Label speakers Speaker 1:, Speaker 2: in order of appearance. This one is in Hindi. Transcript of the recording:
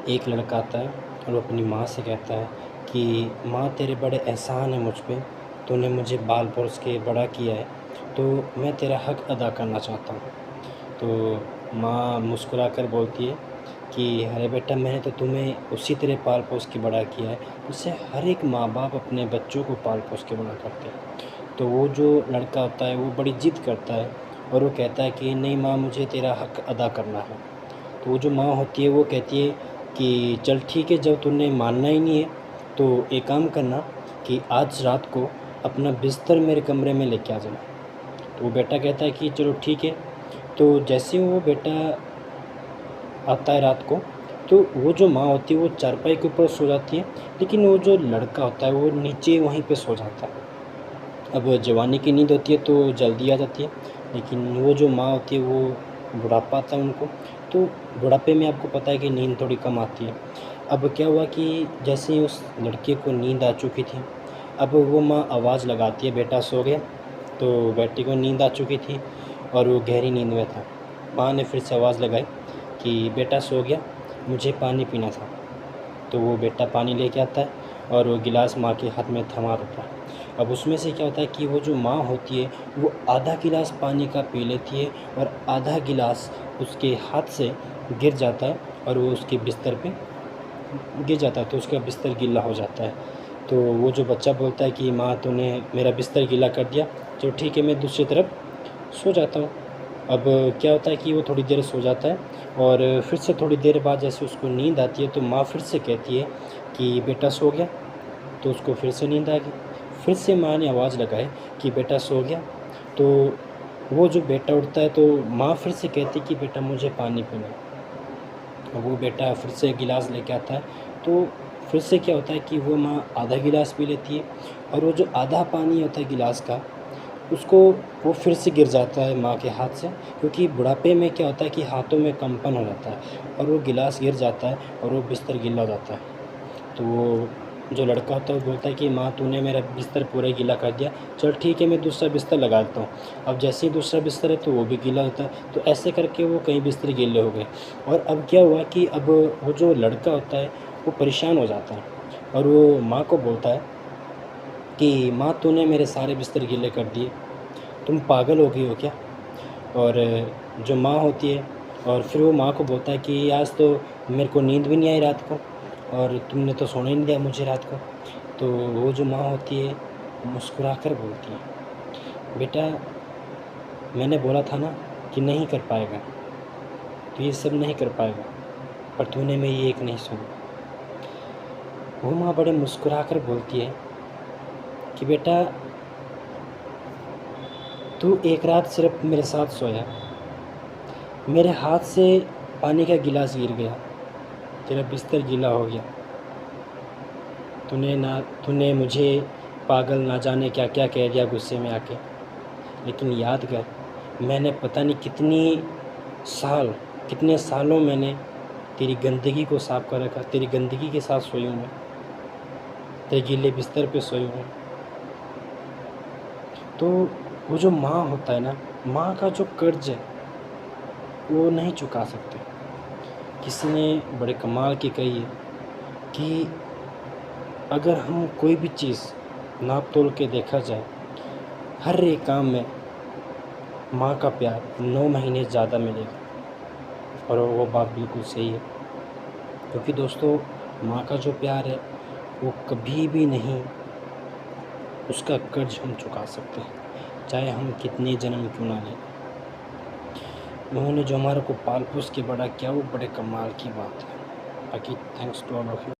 Speaker 1: एक लड़का आता है और वो अपनी माँ से कहता है कि माँ तेरे बड़े एहसान हैं मुझ पे, तूने मुझे पाल पोस के बड़ा किया है, तो मैं तेरा हक़ अदा करना चाहता हूँ। तो माँ मुस्कुरा कर बोलती है कि अरे बेटा, मैंने तो तुम्हें उसी तरह पाल पोस के बड़ा किया है जिससे हर एक माँ बाप अपने बच्चों को पाल पोस के बड़ा करते हैं। तो वो जो लड़का होता है वो बड़ी ज़िद करता है और वो कहता है कि नहीं माँ, मुझे तेरा हक़ अदा करना है। तो वो जो माँ होती है वो कहती है कि चल ठीक है, जब तूने मानना ही नहीं है तो एक काम करना कि आज रात को अपना बिस्तर मेरे कमरे में लेके आ जाना। तो वो बेटा कहता है कि चलो ठीक है। तो जैसे ही वो बेटा आता है रात को, तो वो जो माँ होती है वो चारपाई के ऊपर सो जाती है, लेकिन वो जो लड़का होता है वो नीचे वहीं पे सो जाता है। अब जवानी की नींद होती है तो जल्दी आ जाती है, लेकिन वो जो माँ होती है वो बुढ़ापा आता है उनको, तो बुढ़ापे में आपको पता है कि नींद थोड़ी कम आती है। अब क्या हुआ कि जैसे ही उस लड़के को नींद आ चुकी थी, अब वो माँ आवाज़ लगाती है, बेटा सो गया। तो बेटे को नींद आ चुकी थी और वो गहरी नींद में था। माँ ने फिर से आवाज़ लगाई कि बेटा सो गया, मुझे पानी पीना था। तो वो बेटा पानी लेके आता है और वो गिलास माँ के हाथ में थमा देता है। अब उसमें से क्या होता है कि वो जो माँ होती है वो आधा गिलास पानी का पी लेती है और आधा गिलास उसके हाथ से गिर जाता है और वो उसके बिस्तर पे गिर जाता है, तो उसका बिस्तर गीला हो जाता है। तो वो जो बच्चा बोलता है कि माँ, तूने मेरा बिस्तर गीला कर दिया, चलो ठीक है, मैं दूसरी तरफ सो जाता हूँ। अब क्या होता है कि वो थोड़ी देर सो जाता है और फिर से थोड़ी देर बाद जैसे उसको नींद आती है तो माँ फिर से कहती है कि बेटा सो गया। तो उसको फिर से नींद आ गई। फिर से माँ ने आवाज़ लगाई कि बेटा सो गया। तो वो जो बेटा उठता है तो माँ फिर से कहती है कि बेटा मुझे पानी पीना है। वो बेटा फिर से गिलास लेके आता है, तो फिर से क्या होता है कि वो माँ आधा गिलास पी लेती है और वो जो आधा पानी होता है गिलास का, उसको वो फिर से गिर जाता है माँ के हाथ से, क्योंकि बुढ़ापे में क्या होता है कि हाथों में कंपन हो जाता है और वो गिलास गिर जाता है और वो बिस्तर गीला हो जाता है। तो वो जो लड़का होता है वो बोलता है कि माँ, तूने मेरा बिस्तर पूरा गीला कर दिया, चल ठीक है, मैं दूसरा बिस्तर लगा देता हूँ। अब जैसे ही दूसरा बिस्तर है तो वो भी गीला होता है, तो ऐसे करके वो कई बिस्तर गीले हो गए। और अब क्या हुआ कि अब वो जो लड़का होता है वो परेशान हो जाता है और वो माँ को बोलता है कि माँ, तूने मेरे सारे बिस्तर गीले कर दिए, तुम पागल हो गई हो क्या? और जो माँ होती है, और फिर वो माँ को बोलता है कि आज तो मेरे को नींद भी नहीं आई रात को और तुमने तो सोने ही नहीं दिया मुझे रात को। तो वो जो माँ होती है मुस्कुरा कर बोलती है, बेटा मैंने बोला था ना कि नहीं कर पाएगा, तो ये सब नहीं कर पाएगा, पर तूने मेरी एक नहीं सुनी। वो माँ बड़े मुस्कुरा कर बोलती है कि बेटा, तू एक रात सिर्फ मेरे साथ सोया, मेरे हाथ से पानी का गिलास गिर गया, तेरा बिस्तर गीला हो गया, तूने मुझे पागल ना जाने क्या क्या कह दिया गुस्से में आके। लेकिन याद कर, मैंने पता नहीं कितने सालों मैंने तेरी गंदगी को साफ कर रखा, तेरी गंदगी के साथ सोई हूँ मैं, तेरे गीले बिस्तर पे सोई हूँ। तो वो जो माँ होता है ना, माँ का जो कर्ज है वो नहीं चुका सकते। किसी ने बड़े कमाल की कही है कि अगर हम कोई भी चीज़ नाप तोल के देखा जाए, हर एक काम में माँ का प्यार 9 महीने ज़्यादा मिलेगा। और वो बात बिल्कुल सही है, क्योंकि दोस्तों माँ का जो प्यार है वो कभी भी नहीं, उसका कर्ज हम चुका सकते हैं, चाहे हम कितने जन्म क्यों ना लें। उन्होंने जो हमारे को पाल पोस के बड़ा किया वो बड़े कमाल की बात है। बाकी thanks to all of you.